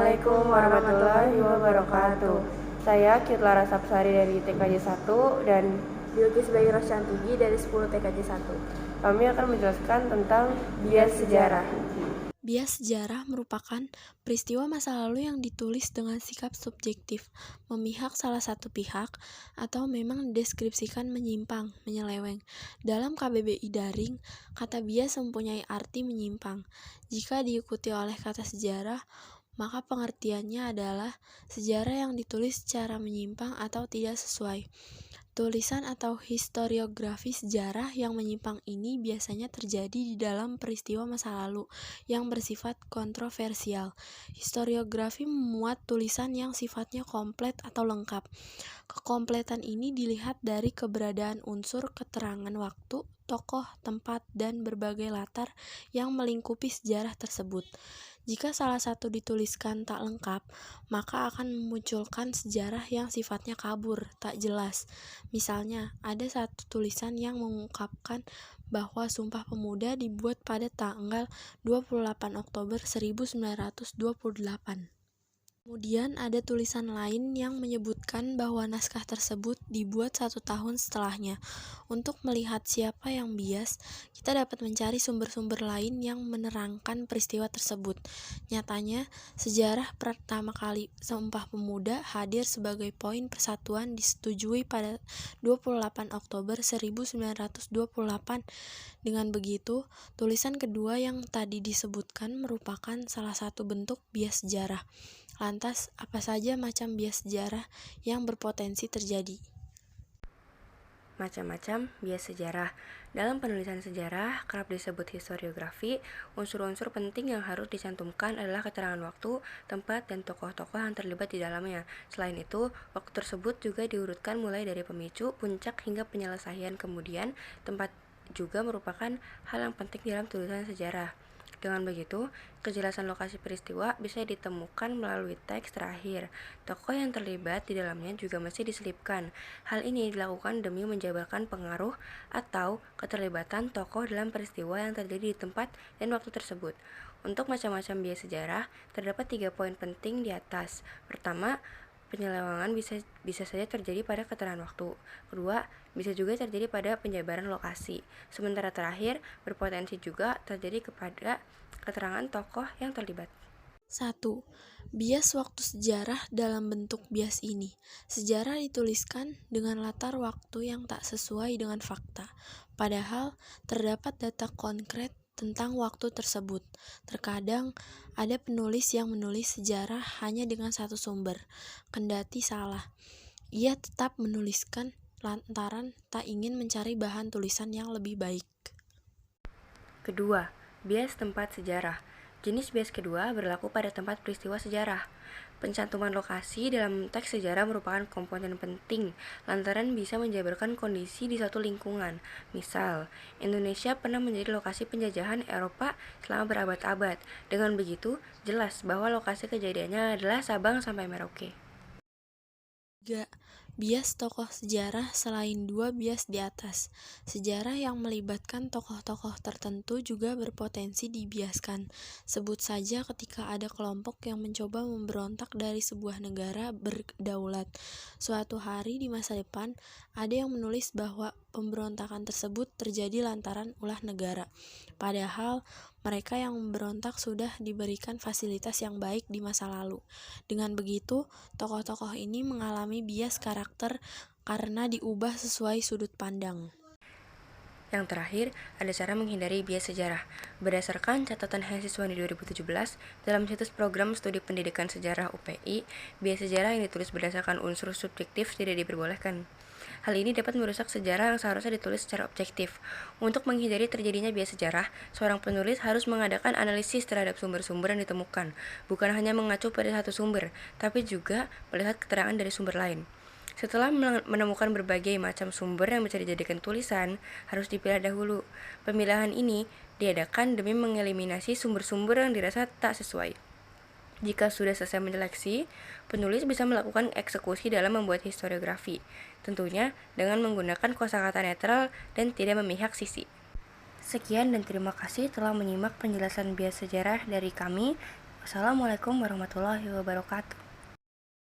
Assalamualaikum warahmatullahi wabarakatuh. Saya Kitlara Sapsari dari TKJ 1 dan Bilqis Bayu Rosyantigi dari 10 TKJ 1. Kami akan menjelaskan tentang bias sejarah. Bias sejarah merupakan peristiwa masa lalu yang ditulis dengan sikap subjektif, memihak salah satu pihak, atau memang dideskripsikan menyimpang, menyeleweng. Dalam KBBI daring, kata bias mempunyai arti menyimpang. Jika diikuti oleh kata sejarah, maka pengertiannya adalah sejarah yang ditulis secara menyimpang atau tidak sesuai. Tulisan atau historiografi sejarah yang menyimpang ini biasanya terjadi di dalam peristiwa masa lalu yang bersifat kontroversial. Historiografi memuat tulisan yang sifatnya komplit atau lengkap. Kekompletan ini dilihat dari keberadaan unsur keterangan waktu, tokoh, tempat, dan berbagai latar yang melingkupi sejarah tersebut. Jika salah satu dituliskan tak lengkap, maka akan memunculkan sejarah yang sifatnya kabur, tak jelas. Misalnya, ada satu tulisan yang mengungkapkan bahwa Sumpah Pemuda dibuat pada tanggal 28 Oktober 1928. Kemudian ada tulisan lain yang menyebutkan bahwa naskah tersebut dibuat 1 tahun setelahnya. Untuk melihat siapa yang bias, kita dapat mencari sumber-sumber lain yang menerangkan peristiwa tersebut. Nyatanya, sejarah pertama kali Sumpah Pemuda hadir sebagai poin persatuan disetujui pada 28 Oktober 1928. Dengan begitu, tulisan kedua yang tadi disebutkan merupakan salah satu bentuk bias sejarah. Lantas, apa saja macam bias sejarah yang berpotensi terjadi? Macam-macam bias sejarah. Dalam penulisan sejarah, kerap disebut historiografi, unsur-unsur penting yang harus dicantumkan adalah keterangan waktu, tempat, dan tokoh-tokoh yang terlibat di dalamnya. Selain itu, waktu tersebut juga diurutkan mulai dari pemicu, puncak, hingga penyelesaian. Kemudian, tempat juga merupakan hal yang penting dalam tulisan sejarah. Dengan begitu, kejelasan lokasi peristiwa bisa ditemukan melalui teks terakhir. Tokoh yang terlibat di dalamnya juga mesti diselipkan. Hal ini dilakukan demi menjabarkan pengaruh atau keterlibatan tokoh dalam peristiwa yang terjadi di tempat dan waktu tersebut. Untuk macam-macam bias sejarah, terdapat 3 poin penting di atas. Pertama, penyelewengan bisa saja terjadi pada keterangan waktu. Kedua, bisa juga terjadi pada penjabaran lokasi. Sementara terakhir, berpotensi juga terjadi kepada keterangan tokoh yang terlibat. 1. Bias waktu sejarah dalam bentuk bias ini. Sejarah dituliskan dengan latar waktu yang tak sesuai dengan fakta. Padahal, terdapat data konkret tentang waktu tersebut. Terkadang, ada penulis yang menulis sejarah hanya dengan satu sumber. Kendati salah, ia tetap menuliskan lantaran tak ingin mencari bahan tulisan yang lebih baik. Kedua, bias tempat sejarah. Jenis bias kedua berlaku pada tempat peristiwa sejarah. Pencantuman lokasi dalam teks sejarah merupakan komponen penting lantaran bisa menjabarkan kondisi di suatu lingkungan. Misal, Indonesia pernah menjadi lokasi penjajahan Eropa selama berabad-abad. Dengan begitu, jelas bahwa lokasi kejadiannya adalah Sabang sampai Merauke. 3. Bias tokoh sejarah selain 2 bias di atas. Sejarah yang melibatkan tokoh-tokoh tertentu juga berpotensi dibiaskan. Sebut saja ketika ada kelompok yang mencoba memberontak dari sebuah negara berdaulat. Suatu hari di masa depan, ada yang menulis bahwa pemberontakan tersebut terjadi lantaran ulah negara. Padahal, mereka yang memberontak sudah diberikan fasilitas yang baik di masa lalu. Dengan begitu, tokoh-tokoh ini mengalami bias karakter karena diubah sesuai sudut pandang. Yang terakhir, ada cara menghindari bias sejarah. Berdasarkan catatan Hensiswani 2017, dalam situs program studi pendidikan sejarah UPI, bias sejarah yang ditulis berdasarkan unsur subjektif tidak diperbolehkan. Hal ini dapat merusak sejarah yang seharusnya ditulis secara objektif. Untuk menghindari terjadinya bias sejarah, seorang penulis harus mengadakan analisis terhadap sumber-sumber yang ditemukan, bukan hanya mengacu pada satu sumber, tapi juga melihat keterangan dari sumber lain. Setelah menemukan berbagai macam sumber yang bisa dijadikan tulisan, harus dipilah dahulu. Pemilahan ini diadakan demi mengeliminasi sumber-sumber yang dirasa tak sesuai. Jika sudah selesai menyeleksi, penulis bisa melakukan eksekusi dalam membuat historiografi, tentunya dengan menggunakan kosakata netral dan tidak memihak sisi. Sekian dan terima kasih telah menyimak penjelasan bias sejarah dari kami. Wassalamualaikum warahmatullahi wabarakatuh.